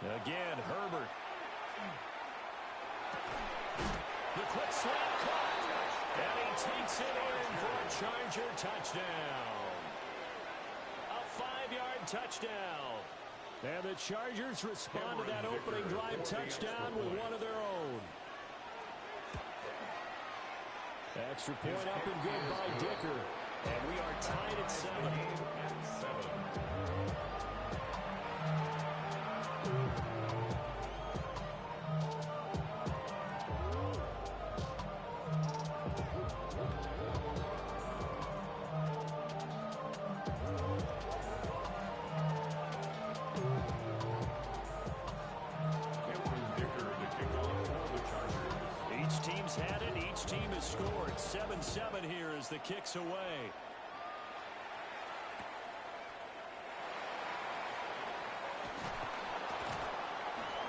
Again, Herbert. The quick slant caught. And he takes it in for a Charger touchdown. A 5-yard touchdown. And the Chargers respond to that opening drive touchdown with one of their own. Extra point up and good by Dicker. And we are tied at 7. Each team's had it. Each team has scored. 7-7 here as the kick's away.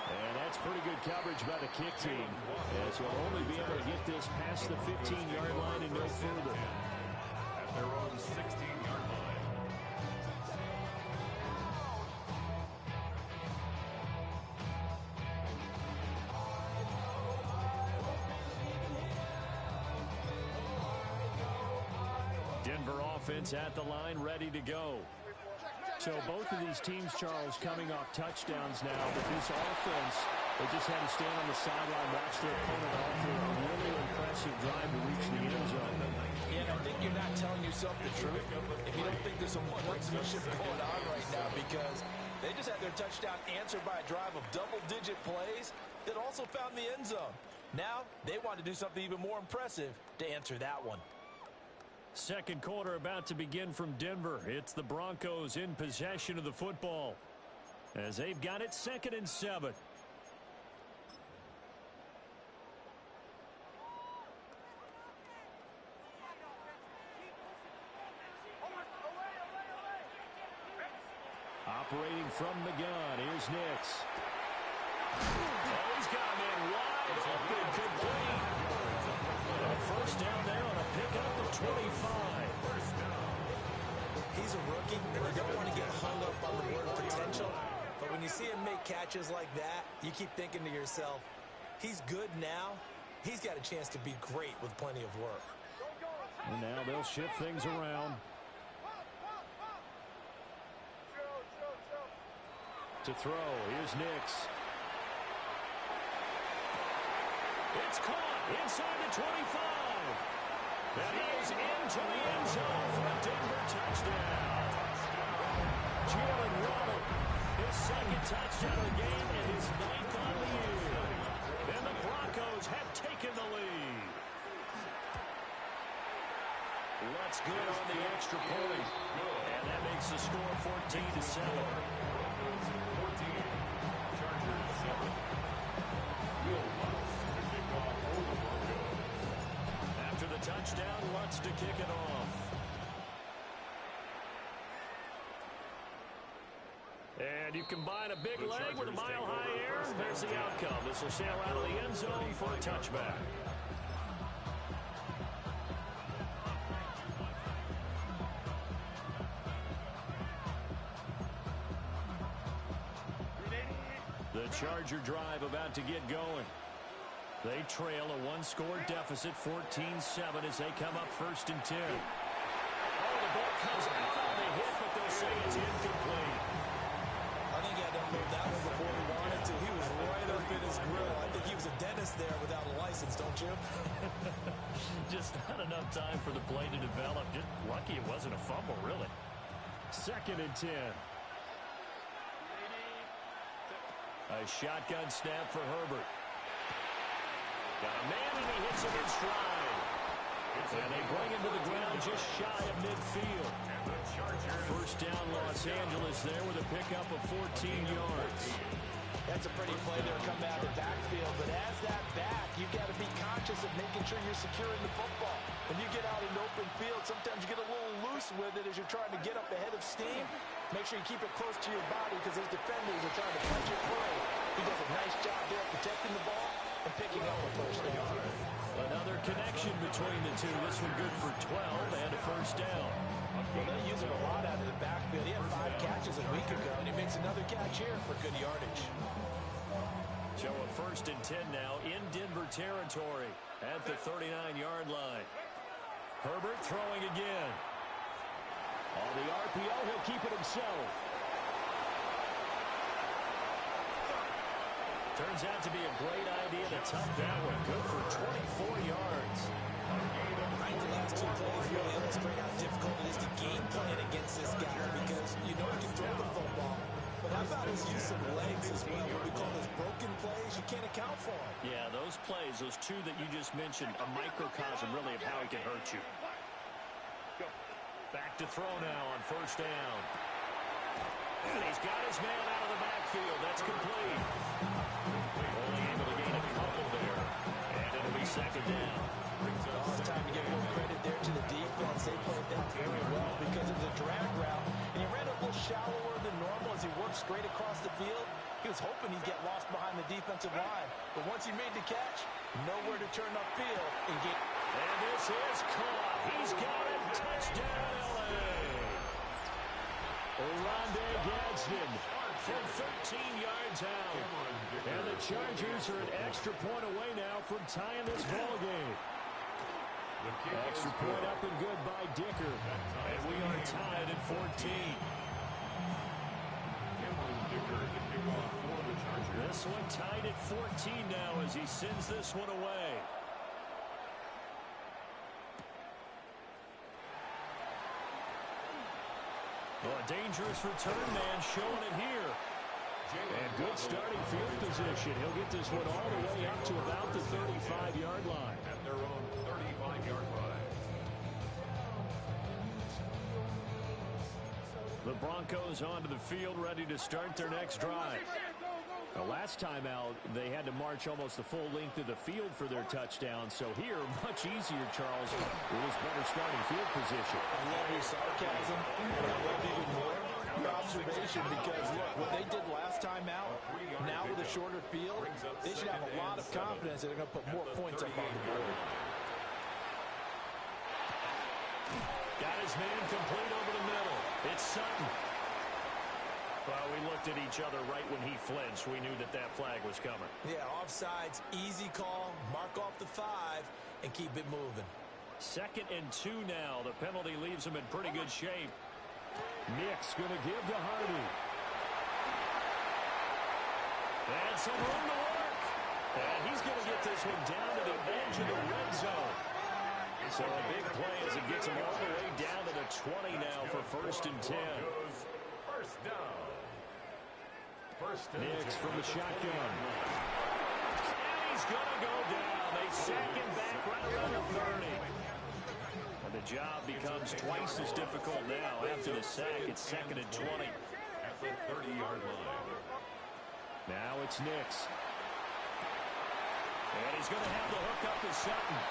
And that's pretty good coverage by the kick team, as you'll only be able to get this past the 15-yard line and no further. At their own 16-yard line. Denver offense at the line, ready to go. So both of these teams, Charles, coming off touchdowns now, but this offense, they just had to stand on the sideline, watch their opponent all through a really impressive drive to reach the end zone. Yeah, and I think you're not telling yourself the truth if you don't think there's some one-upsmanship going on right now, because they just had their touchdown answered by a drive of double-digit plays that also found the end zone. Now they want to do something even more impressive to answer that one. Second quarter about to begin from Denver. It's the Broncos in possession of the football as they've got it 2nd and 7. Operating from the gun, here's Nix. Oh, he's got him in wide open, complete. First down there on a pickup of 25. He's a rookie, and you don't want to get hung up on the word potential. But when you see him make catches like that, you keep thinking to yourself, he's good now. He's got a chance to be great with plenty of work. And now they'll shift things around. To throw, here's Nix. It's caught inside the 25. And he is into the end zone for a Denver touchdown. Jalen Waddle, his second touchdown of the game and his 9th on the year. And the Broncos have taken the lead. What's good on the extra point? And that makes the score 14-7. After the touchdown, Lutz to kick it off. And you combine a big leg with a mile-high air, there's the outcome. This will sail out of the end zone for a touchback. The Charger drive about to get going. They trail a one-score deficit, 14-7, as they come up 1st and 10. Oh, the ball comes out on the hit, but they'll say it's incomplete. I think he had to move that one before he wanted to. He was right up in his grill. I think he was a dentist there without a license, don't you? Just not enough time for the play to develop. Just lucky it wasn't a fumble, really. 2nd and 10. A shotgun snap for Herbert. Got a man, and he hits him in stride. And they bring him to the ground just shy of midfield. First down, Los Angeles there with a pickup of 14 yards. That's a pretty play there coming out of the backfield. But as that back, you've got to be conscious of making sure you're securing the football. When you get out in open field, sometimes you get a little loose with it as you're trying to get up ahead of steam. Make sure you keep it close to your body because those defenders are trying to punch it free. He does a nice job there protecting the ball and picking up a first down. Another connection between the two. This one good for 12 and a first down. Well, they use him a lot out of the backfield. He had 5 catches a week ago, and he makes another the catch here for good yardage. So a 1st and 10 now in Denver territory at the 39-yard line. Herbert throwing again. On the RPO, he'll keep it himself. Turns out to be a great idea to tuck that one. Good for 24 yards. I think the last 2 plays really illustrate how difficult it is to game plan against this guy because you know he can throw the football. But how about his use of legs as well? What we call those broken plays, you can't account for them. Yeah, those plays, those 2 that you just mentioned, a microcosm really of how he can hurt you. Back to throw now on 1st down. And he's got his man out of the backfield. That's complete. Only able to gain a couple there. And it'll be 2nd down. Oh, it's time to give a little credit there to the defense. They played that very well because it was a drag route. And he ran a little shallower than normal as he worked straight across the field. He was hoping he'd get lost behind the defensive line. But once he made the catch, nowhere to turn upfield and get. And this is caught. He's got it. Touchdown, L.A. Oronde Gadsden from 13 yards out. And the Chargers are an extra point away now from tying this ball game. Extra point up and good by Dicker. And we are tied at 14. This one tied at 14 now as he sends this one away. Well, a dangerous return man showing it here. And good starting field position. He'll get this one all the way up to about the 35-yard line. At their own 35-yard line. The Broncos onto the field, ready to start their next drive. The last time out, they had to march almost the full length of the field for their touchdown. So here, much easier, Charles, with this better starting field position. I love your sarcasm, but I love even more your observation because, look, what they did last time out, now with a shorter field, they should have a lot of confidence that they're going to put more points up on the board. Got his man complete over the middle. It's Sutton. Well, we looked at each other right when he flinched. We knew that that flag was coming. Yeah, offsides, easy call, mark off the 5, and keep it moving. 2nd and 2 now. The penalty leaves him in pretty good shape. Nick's going to give to Hardy. And some room to work. And he's going to get this one down to the edge of the red zone. So a big play as it gets him all the way down to the 20 now for 1st and 10. First down. Nix from the shotgun. And he's going to go down. They sack him back right around the 30. And the job becomes twice as difficult now. After the sack, it's 2nd and 20. At the 30-yard line. Now it's Nix. And he's going to have the hook up to Sutton.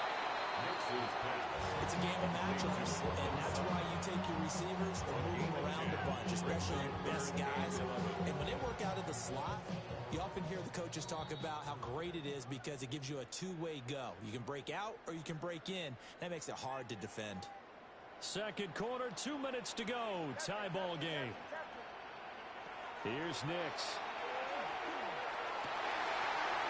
It's a game of matchups, and that's why you take your receivers and move them around a bunch, especially your best guys. And when they work out of the slot, you often hear the coaches talk about how great it is because it gives you a two-way go. You can break out or you can break in. That makes it hard to defend. 2nd quarter, 2 minutes to go. Tie ball game. Here's Nix.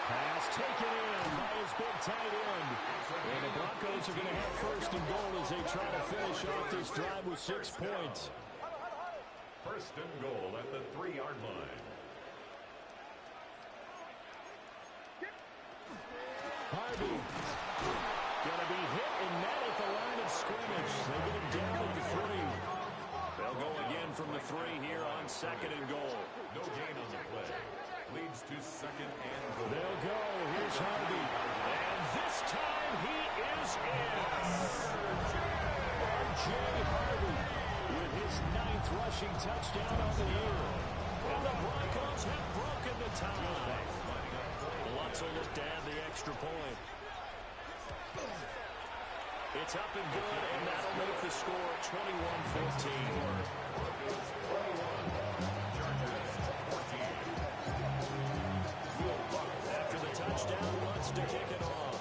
Pass taken in by his big tight end. And the Broncos are going to have 1st and goal as they try to finish off this drive with 6 points. 1st and goal at the 3-yard line. Harvey going to be hit and met at the line of scrimmage. They get him down at the 3. They'll go again from the 3 here on 2nd and goal. No gain on the play. Leads to 2nd and goal. They'll go. Here's Harvey. And this time he is in. R.J. Harvey with his 9th rushing touchdown on the year. And the Broncos have broken the tie. Lutz will look to add the extra point. It's up and good, and that'll make the score 21-14. After the touchdown, Lutz to kick it off.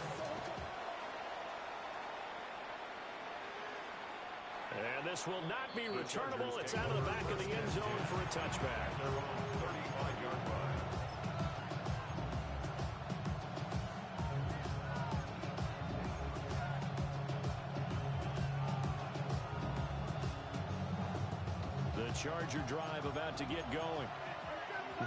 And this This will not be returnable. It's out of the back of the end zone for a touchback. Their own 35-yard line. The Charger drive about to get going.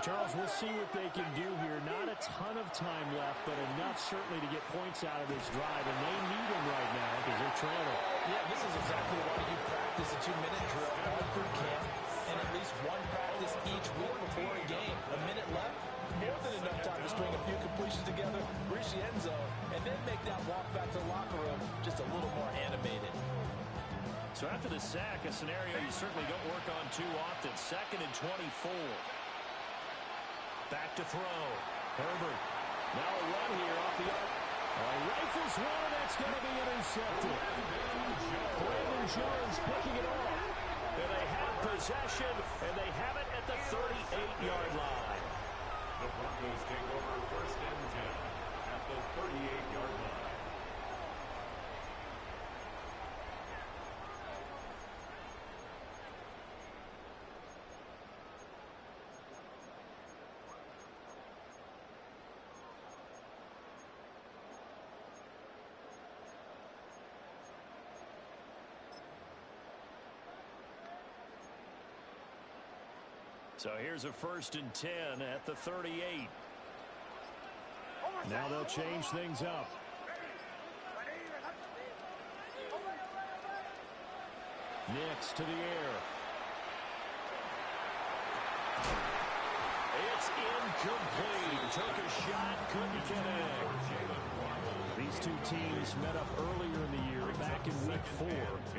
Charles, we'll see what they can do here. Not a ton of time left, but enough certainly to get points out of this drive, and they need them right now because they're trailing. Yeah, this is exactly why you practice a 2-minute drill all through camp and at least one practice each week before a game. A minute left, more than enough time to string a few completions together, reach the end zone, and then make that walk back to the locker room just a little more animated. So after the sack, a scenario you certainly don't work on too often. 2nd and 24. Back to throw. Herbert. Now a run here off the arc. Rifles one, and that's going to be intercepted. Brandon Jones picking it off. And they have possession, and they have it at the 38-yard line. The Broncos take over 1st and 10 at the 38-yard line. So here's a 1st and 10 at the 38. Now they'll change things up. Nix to the air. It's incomplete. Took a shot, couldn't connect. These two teams met up earlier in the year, back in week 4,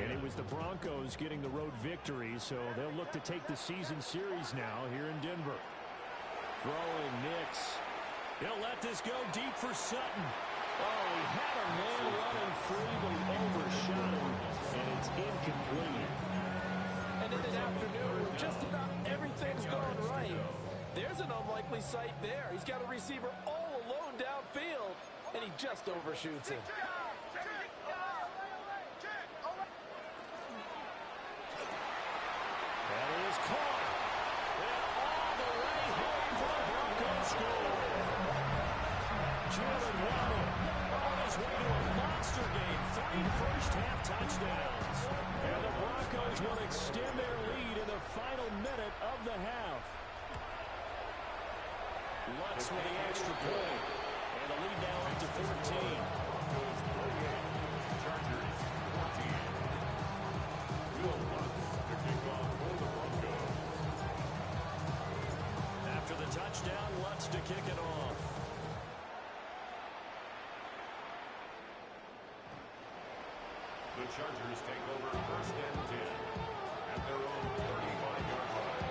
and it was the Broncos getting the road victory, so they'll look to take the season series now here in Denver. Throwing Nix. He'll let this go deep for Sutton. Oh, he had a man running free, but he overshot him, and it's incomplete. And in an afternoon, just about everything's gone right. There's an unlikely sight there. He's got a receiver all alone downfield, and he just overshoots him. And he is caught. And all the way home for the Broncos score. Jalen Waddle on his way to a monster game. 3 first-half touchdowns. And the Broncos will extend their lead in the final minute of the half. Lutz with the extra point. And the lead now up to 14. Broncos 48, Chargers 14. Will Lutz to kick off for the Broncos. After the touchdown, Lutz to kick it off. The Chargers take over 1st and 10 at their own 35-yard line.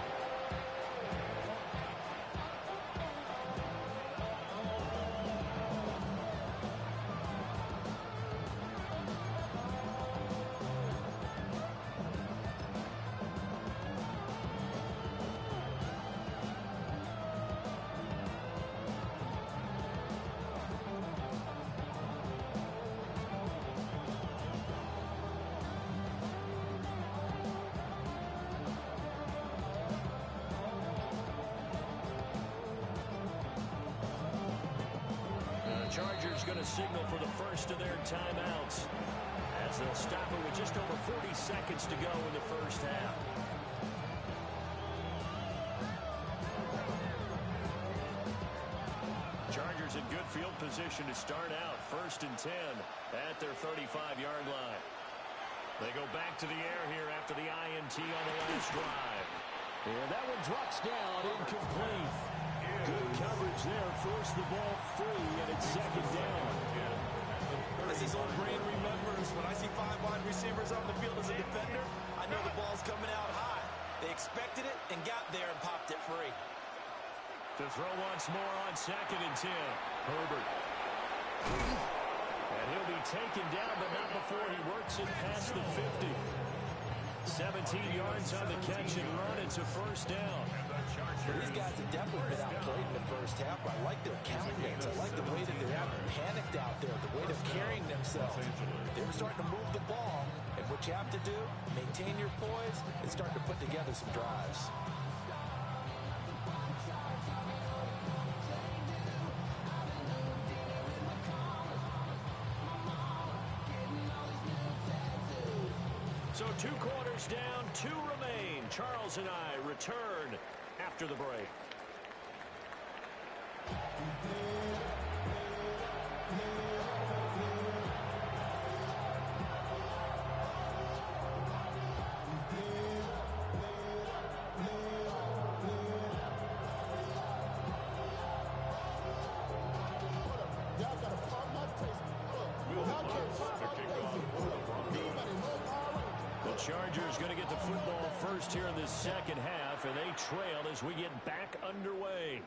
Chargers going to signal for the first of their timeouts as they'll stop it with just over 40 seconds to go in the first half. Chargers in good field position to start out. 1st and 10 at their 35-yard line. They go back to the air here after the INT on the last drive. And that one drops down, incomplete. Good coverage there, forced the ball free, and it's 2nd down. As his old brain remembers, when I see 5 wide receivers on the field as a defender, I know the ball's coming out high. They expected it and got there and popped it free. To throw once more on 2nd and 10. Herbert. And he'll be taken down, but not before he works it past the 50. 17 yards on the catch and run. It's a 1st down. These guys have definitely been outplayed in the first half. I like their countenance. I like the way that they're panicked out there, the way they're carrying themselves. They're starting to move the ball, and And what you have to do, maintain your poise and start to put together some drives. So 2 quarters down, 2 remain. Charles and I return after the break. Chargers going to get the football first here in this second half, and they trail as we get back underway.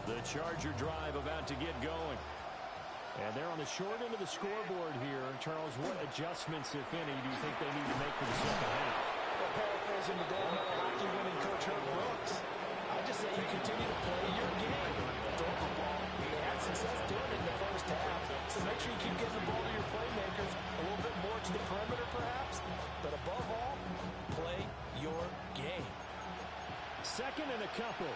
The Charger drive about to get going. And they're on the short end of the scoreboard here. Charles, what adjustments, if any, do you think they need to make for the second half? Well, paraphrasing the gold medal hockey winning coach Herb Brooks, I just say you continue to play your game. Throw the ball. They had success doing it in the first half, so make sure you keep getting the ball to your playmakers a little bit more to the perimeter, perhaps. But above all, play your game. Second and a couple.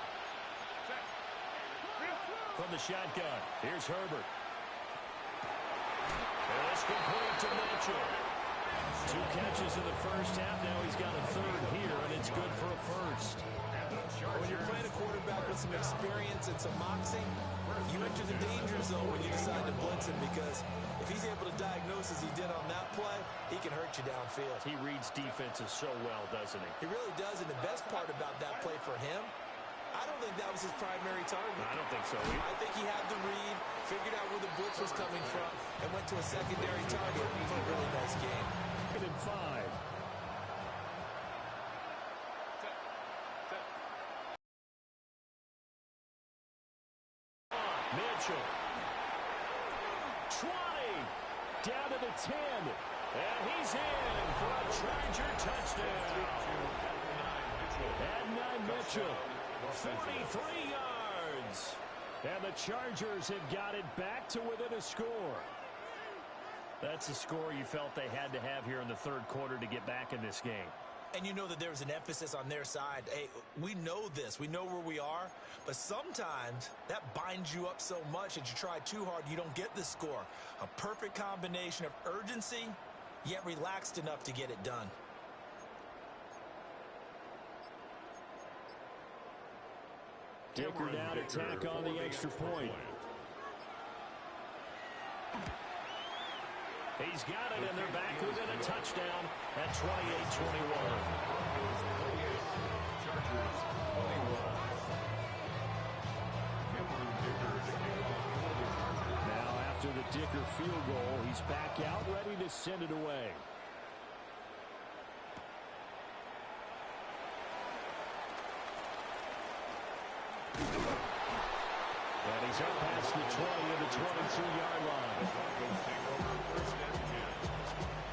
From the shotgun, here's Herbert. It's complete to Mitchell. 2 catches in the first half. Now he's got a third here, and it's good for a first. When you're playing a quarterback with some experience and some moxie, you enter the danger zone when you decide to blitz him, because if he's able to diagnose as he did on that play, he can hurt you downfield. He reads defenses so well, doesn't he? He really does, and the best part about that play for him, I don't think that was his primary target. I don't think so either. I think he had the read, figured out where the blitz was coming from, and went to a secondary target for a really nice game. 2nd and 5. Mitchell. 20. Down to the 10. And he's in for a Charger touchdown. And 9 Mitchell. 43 yards. And the Chargers have got it back to within a score. That's a score you felt they had to have here in the third quarter to get back in this game. And you know that there was an emphasis on their side. Hey, we know this. We know where we are. But sometimes that binds you up so much that you try too hard, you don't get the score. A perfect combination of urgency, yet relaxed enough to get it done. Dicker down to tack on the extra point. He's got it, and they're back within a touchdown at 28-21. Now, after the Dicker field goal, he's back out, ready to send it away. And he's up past the 20 to the 22-yard line.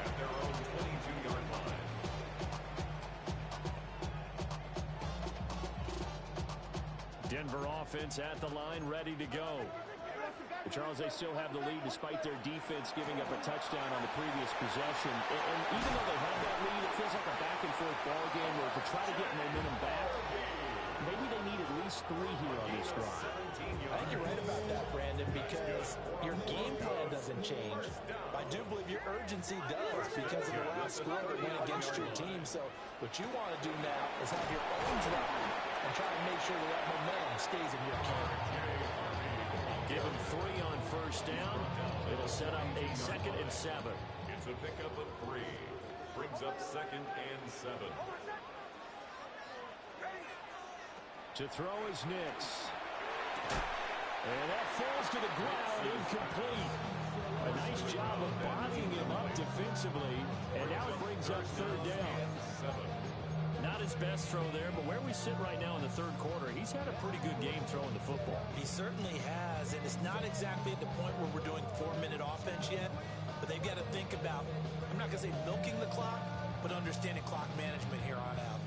At their own 22-yard line. Denver offense at the line, ready to go. Charles, they still have the lead despite their defense giving up a touchdown on the previous possession. And even though they have that lead, it feels like a back-and-forth ball game where to try to get momentum back, maybe they need at least 3 here on this drive. I think you're right about that, Brandon, because your game plan doesn't change. I do believe your urgency does because of the last score that went against your team. So what you want to do now is have your own drive and try to make sure that momentum stays in your camp. Give him 3 on first down. It'll set up a 2nd and 7. It's a pickup of 3. Brings up 2nd and 7. To throw is Nix. And that falls to the ground, incomplete. A nice job of bodying him up defensively. And now it brings up 3rd down. Not his best throw there, but where we sit right now in the third quarter, he's had a pretty good game throwing the football. He certainly has, and it's not exactly at the point where we're doing 4-minute offense yet, But they've got to think about, I'm not going to say milking the clock, but understanding clock management here on out.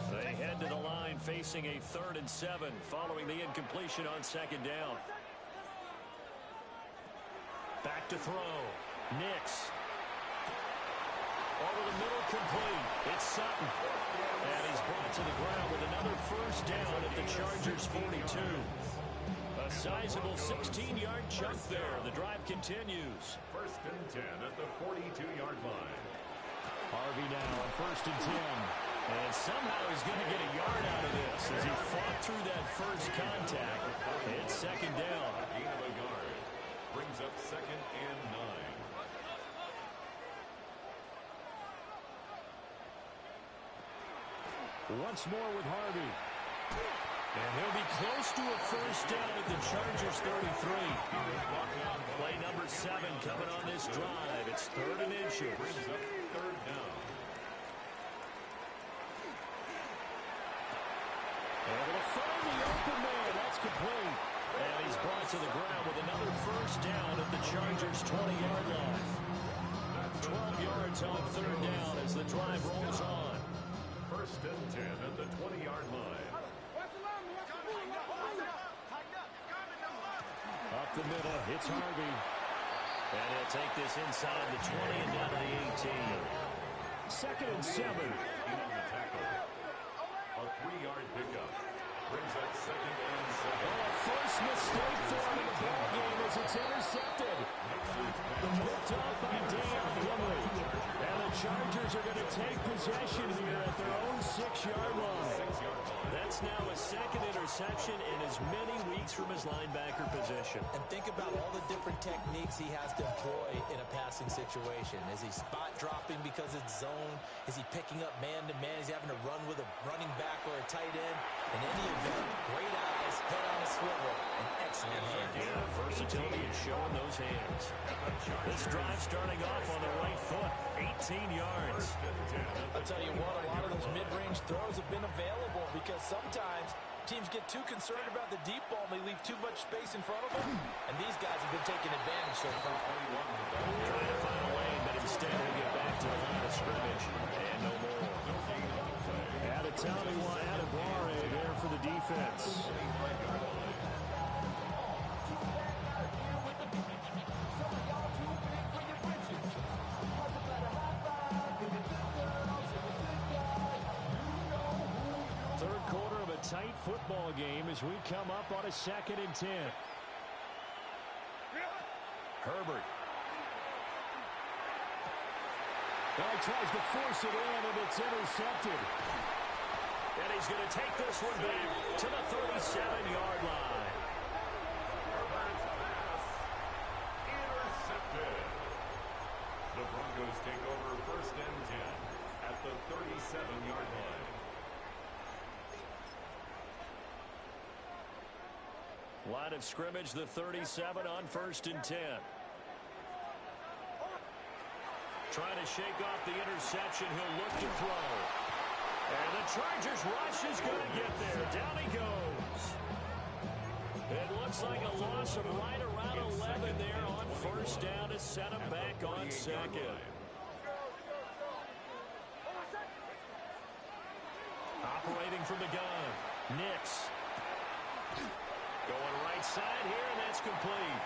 They head to the line facing a 3rd and 7 following the incompletion on 2nd down. Back to throw. Nix. Over the middle, complete. It's Sutton. And he's brought to the ground with another 1st down at the Chargers' 42. A sizable 16-yard chunk there. The drive continues. 1st and 10 at the 42-yard line. Harvey now on 1st and 10. And somehow he's going to get a yard out of this as he fought through that first contact. It's 2nd down. Gain of a yard. Brings up 2nd and 9. Once more with Harvey. And he'll be close to a 1st down at the Chargers' 33. Play number 7 coming on this drive. It's 3rd and inches. Brings up 3rd down. Able to find the open man. That's complete. And he's brought to the ground with another 1st down at the Chargers' 20-yard line. 12 yards on 3rd down as the drive rolls on. 1st and 10 at the 20-yard line. Up the middle, it's Harvey. And he'll take this inside the 20 and down to the 18. 2nd and 7. On the tackle. A 3-yard pickup. Brings up 2nd and 7. Well, a first mistake for him in the ball game as it's intercepted. Picked up by Dan Henry. And the Chargers are going to take possession here at their own 6-yard line. That's now a 2nd interception in as many weeks from his linebacker position. And think about all the different techniques he has to employ in a passing situation. Is he spot dropping because it's zone? Is he picking up man-to-man? Is he having to run with a running back or a tight end? In any event, great eyes, head on a swivel, and excellent hands. Yeah, versatility is showing those hands. This drive starting off on the right foot, 18 yards. I'll tell you what, a lot of those mid-range throws have been available because sometimes teams get too concerned about the deep ball and they leave too much space in front of them, and these guys have been taking advantage so far. Trying to find a lane, but instead he'll get back to the line of scrimmage, and no more. Adetawniwa Adebawore there for the defense. Third quarter of a tight football game as we come up on a 2nd and 10. Herbert. Now he tries to force it in, and it's intercepted. And he's going to take this one back to the 37-yard line. Herbert's pass intercepted. The Broncos take over 1st and 10 at the 37-yard line. Line of scrimmage, the 37 on 1st and 10. Trying to shake off the interception. He'll look to throw. And the Chargers rush is going to get there. Down he goes. It looks like a loss of right around 11 there on 1st down to set him back on 2nd. Operating from the gun. Nix. Going right side here, and that's complete.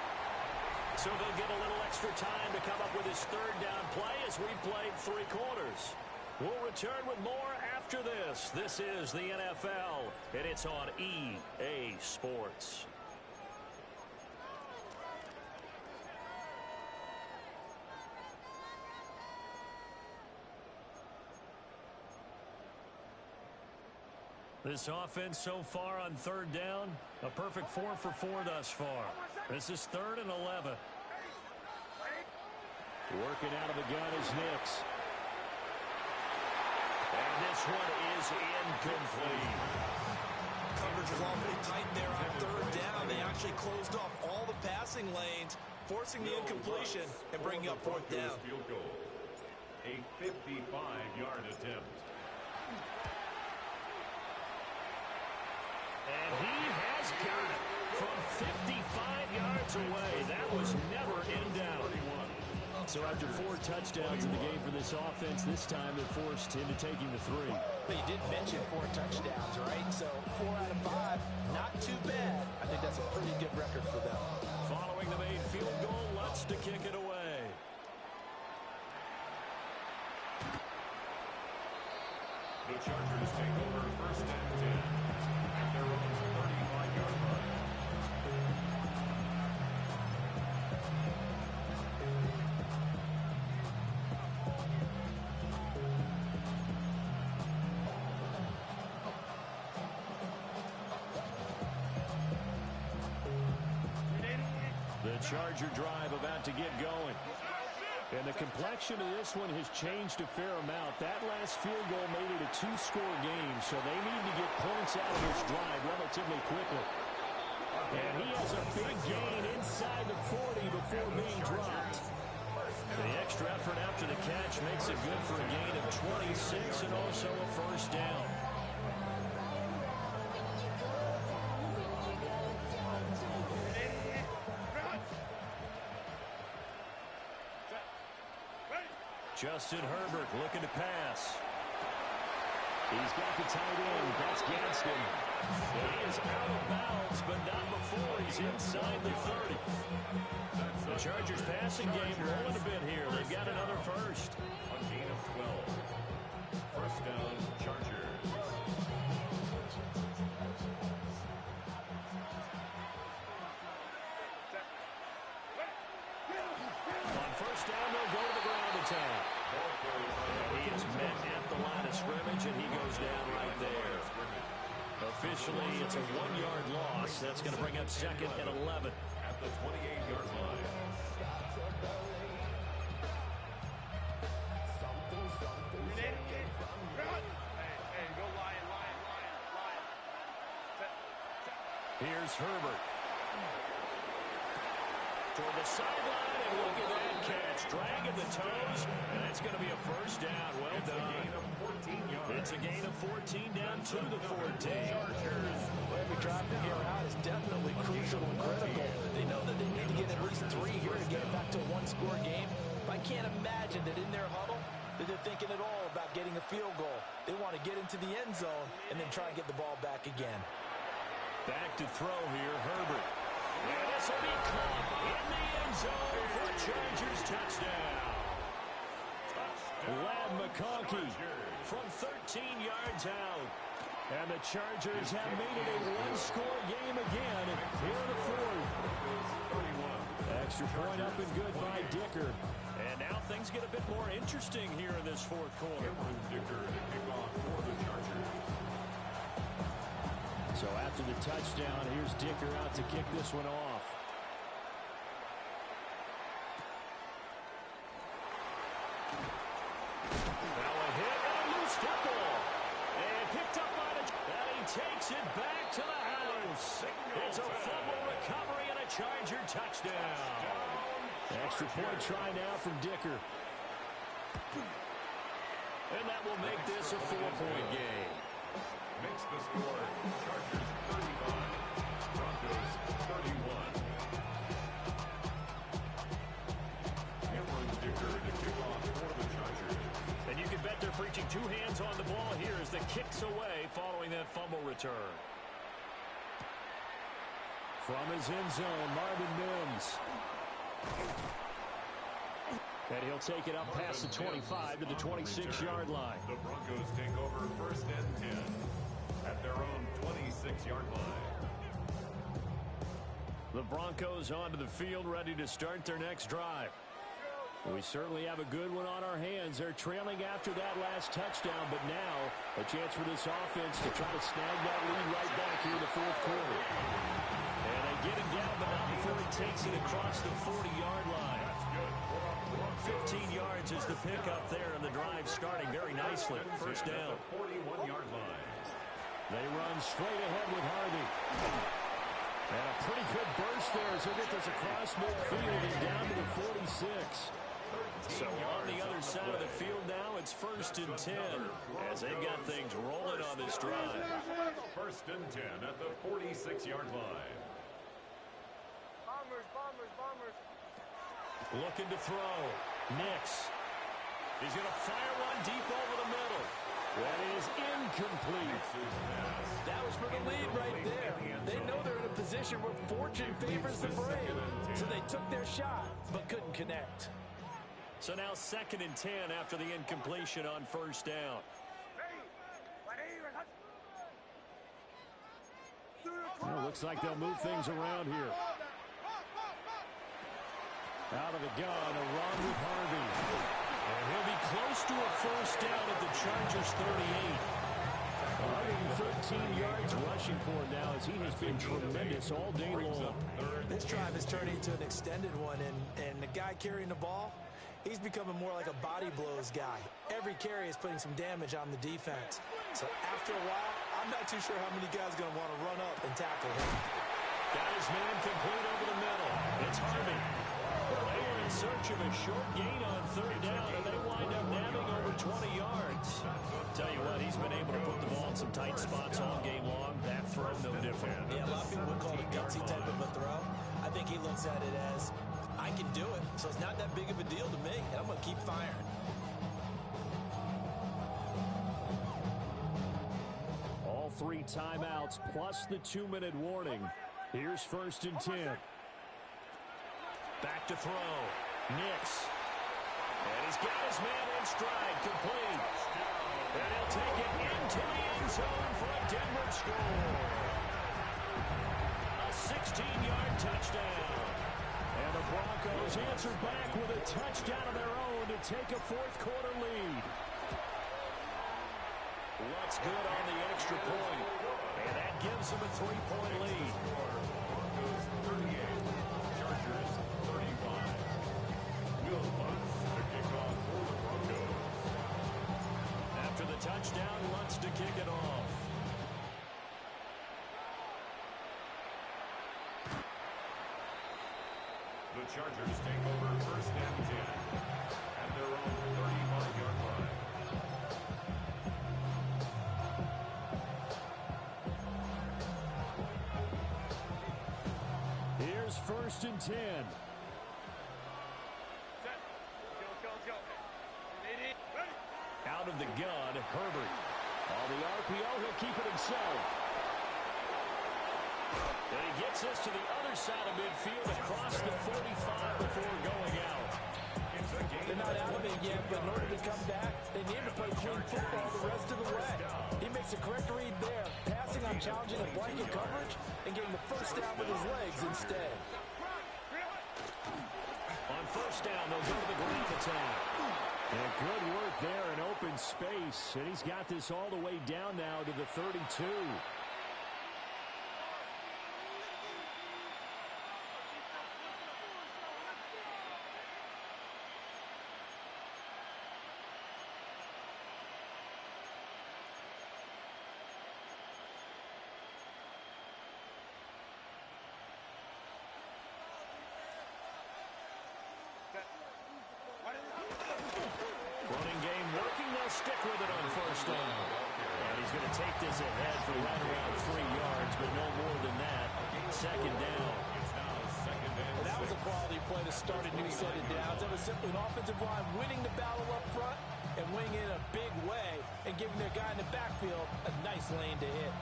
So they'll get a little extra time to come up with his 3rd down play as we played 3 quarters. We'll return with more after this. This is the NFL, and it's on EA Sports. This offense so far on third down, a perfect 4 for 4 thus far. This is 3rd and 11. Working out of the gun is Nix. And this one is incomplete. Coverage was all pretty tight there on third down. They actually closed off all the passing lanes, forcing the incompletion and bringing up 4th down. Field goal. A 55-yard attempt. And he has got it from 55 yards away. That was never in doubt. So after 4 touchdowns in the game for this offense, this time they're forced into taking the 3. But you did mention 4 touchdowns, right? So 4 out of 5, not too bad. I think that's a pretty good record for them. Following the made field goal, Lutz to kick it away. The Chargers take over 1st and 10 at their own 35-yard line. The Charger drive about to get going. And the complexion of this one has changed a fair amount. That last field goal made it a 2-score game, so they need to get points out of this drive relatively quickly. And he has a big gain inside the 40 before being dropped. The extra effort after the catch makes it good for a gain of 26 and also a 1st down. Justin Herbert looking to pass. He's got the tight end. That's Gadsden. He is out of bounds, but not before he's inside the 30. The Chargers passing game rolling a bit here. They've got another first. A gain of 12. 1st down, Chargers. On 1st down, they'll go to the ground attack. He is met at the line of scrimmage, and he goes down right there. Officially, it's a 1-yard loss. That's going to bring up 2nd and 11. At the 28-yard line. Here's Herbert. Toward the sideline, and look at that catch. Dragging the toes, and it's going to be a 1st down. Well It's done. a gain of 14 yards. It's a gain of 14 down to the 14. Every drive from here out is definitely crucial and critical. They know that they need to get at least 3 here to get it back to a 1-score game. But I can't imagine that in their huddle that they're thinking at all about getting a field goal. They want to get into the end zone and then try and get the ball back again. Back to throw here, Herbert. And this will be caught in the end zone for a Chargers touchdown. Lad McConkey From 13 yards out. And the Chargers have made it a 1-score game again here in the 4th. Extra point up and good by Dicker. And now things get a bit more interesting here in this 4th quarter. Dicker to kick off for the Chargers. So after the touchdown, here's Dicker out to kick this one off. Now a hit and a loose football. And picked up by the... And he takes it back to the house. It's a fumble recovery and a Charger touchdown. Extra point try now from Dicker. And that will make this a 4-point game. Makes the score Chargers 35, Broncos 31. Cameron Dicker to kick off for the Chargers. And you can bet they're preaching 2 hands on the ball here as the kicks away following that fumble return. From his end zone, Marvin Mims. And he'll take it up past the 25 to the 26-yard line. The Broncos take over 1st and 10 at their own 26-yard line. The Broncos onto the field, ready to start their next drive. We certainly have a good one on our hands. They're trailing after that last touchdown, but now a chance for this offense to try to snag that lead right back here in the 4th quarter. And they get it down, but not before he takes it across the 40-yard line. 15 yards is the pickup there, and the drive starting very nicely. 1st down. 41-yard line. They run straight ahead with Harvey. And a pretty good burst there as they get this across midfield and down to the 46. So on the other side of the field now, it's 1st and 10 as they've got things rolling on this drive. 1st and 10 at the 46-yard line. Bombers. Looking to throw. Nix. He's going to fire one deep over the middle. That is incomplete. That was for the lead right there. They know they're in a position where fortune favors the brave. So they took their shot, but couldn't connect. So now 2nd and 10 after the incompletion on 1st down. Well, looks like they'll move things around here. Out of the gun, a run with Harvey. And he'll be close to a 1st down at the Chargers' 38. 113 yards rushing for him now as he has been tremendous all day long. This drive is turning into an extended one, and the guy carrying the ball, he's becoming more like a body blows guy. Every carry is putting some damage on the defense. So after a while, I'm not too sure how many guys are going to want to run up and tackle him. Got his man complete over the middle. It's Harvey. Well, they were in search of a short gain on 3rd down, and they wind up nabbing over 20 yards. Tell you what, he's been able to put the ball in some tight spots all game long. That throw, no different. Yeah, a lot of people would call it a gutsy type of a throw. I think he looks at it as, I can do it, so it's not that big of a deal to me, and I'm going to keep firing. All 3 timeouts plus the 2-minute warning. Here's 1st and 10. Back to throw. Nix. And he's got his man in stride, complete. And he'll take it into the end zone for a Denver score. A 16-yard touchdown. And the Broncos answer back with a touchdown of their own to take a 4th quarter lead. What's good on the extra point? And that gives them a 3-point lead. Broncos 38, Chargers 35. Will Lutz to kick off for the Broncos. After the touchdown, Lutz to kick it off. The Chargers take over 1st and 10 at their own 35-yard line. Here's 1st and 10. Out of the gun, Herbert. On the RPO, he'll keep it himself. And he gets this to the other side of midfield across the 45 before going out. They're not out of it yet, but in order to come back, they need to play clean football the rest of the way. He makes a correct read there, passing on challenging a blanket coverage and getting the 1st down with his legs instead. On 1st down, they'll go to the ground attack. And good work there in open space. And he's got this all the way down now to the 32. Running game working. They'll stick with it on 1st down. And he's going to take this ahead for right around 3 yards, but no more than that. 2nd down. And that was a quality play to start a new set of downs. That was simply an offensive line winning the battle up front and winning it in a big way and giving their guy in the backfield a nice lane to hit.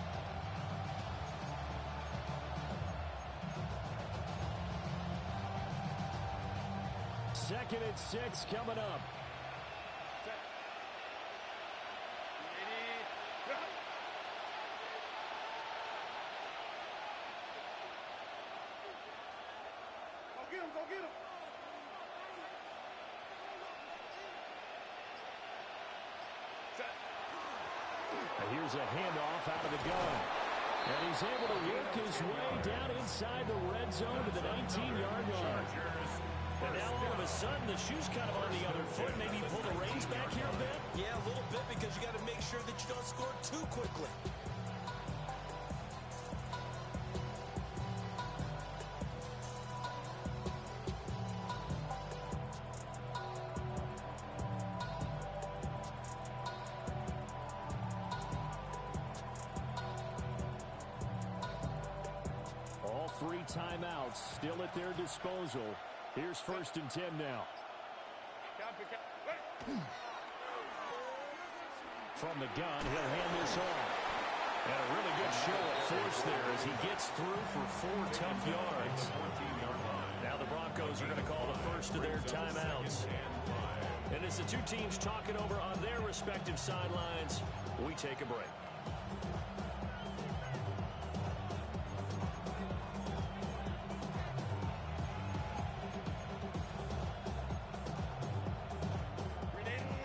2nd and 6 coming up. Go get him. Here's a handoff out of the gun. And he's able to work his way down inside the red zone to the 19-yard line. And now all of a sudden the shoe's kind of on the other foot. Maybe you pull the reins back here a bit? Yeah, a little bit, because you got to make sure that you don't score too quickly. All 3 timeouts still at their disposal. Here's 1st and 10 now. From the gun, he'll hand this off. And a really good show of force there as he gets through for 4 tough yards. Now the Broncos are going to call the first of their timeouts. And as the two teams talk it over on their respective sidelines, we take a break.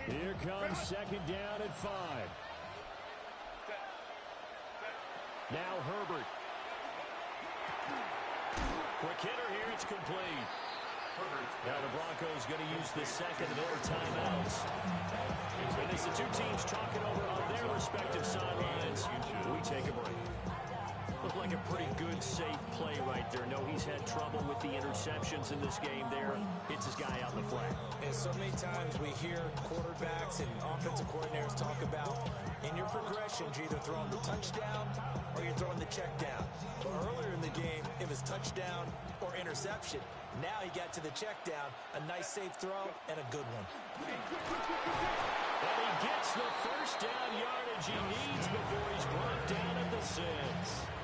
Here comes 2nd down at 5. Now Herbert. Quick hitter here, it's complete. Now the Broncos going to use the 2nd of their timeouts. And as the two teams talk it over on their respective sidelines, we take a break. Looked like a pretty good, safe play right there. No, he's had trouble with the interceptions in this game there. Hits his guy out in the flat. And so many times we hear quarterbacks and offensive coordinators talk about in your progressions, you're either throwing the touchdown or you're throwing the check down. Well, earlier in the game, it was touchdown or interception. Now he got to the check down, a nice safe throw, and a good one. And he gets the first down yardage he needs before he's brought down at the 6.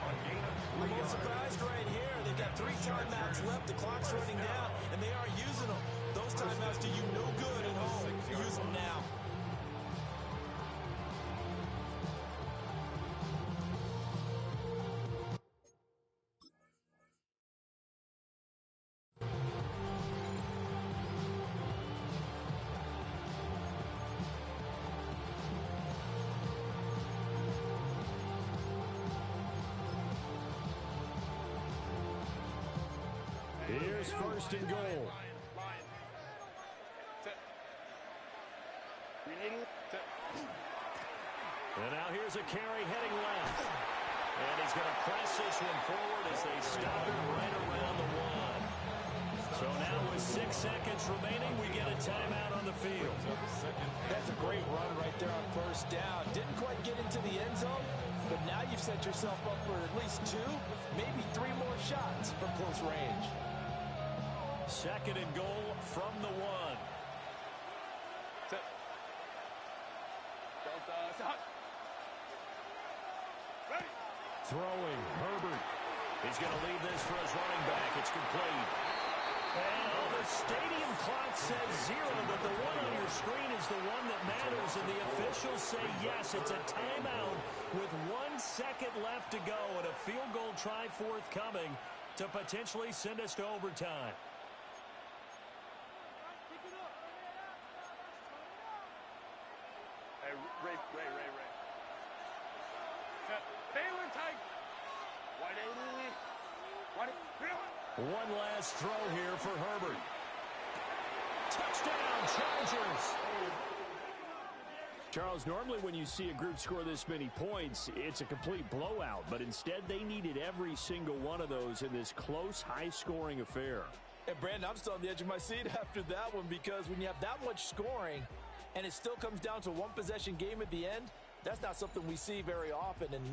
I'm a little surprised right here. They've got 3 timeouts left. The clock's running down, and they are using them. Those timeouts do you no good at home. Use them now. Here's 1st and goal. And now here's a carry heading left. And he's going to press this one forward as they stop it right around the 1. So now with 6 seconds remaining, we get a timeout on the field. That's a great run right there on 1st down. Didn't quite get into the end zone, but now you've set yourself up for at least 2, maybe 3 more shots from close range. 2nd and goal from the 1. Throwing, Herbert. He's going to leave this for his running back. It's complete. And the stadium clock says 0, but the one on your screen is the one that matters, and the officials say yes, it's a timeout with 1 second left to go and a field goal try forthcoming to potentially send us to overtime. Hey, Ray. Balin tight. One last throw here for Herbert. Touchdown, Chargers! Charles, normally when you see a group score this many points, it's a complete blowout, but instead they needed every single one of those in this close, high-scoring affair. And Brandon, I'm still on the edge of my seat after that one, because when you have that much scoring and it still comes down to 1 possession game at the end, that's not something we see very often. And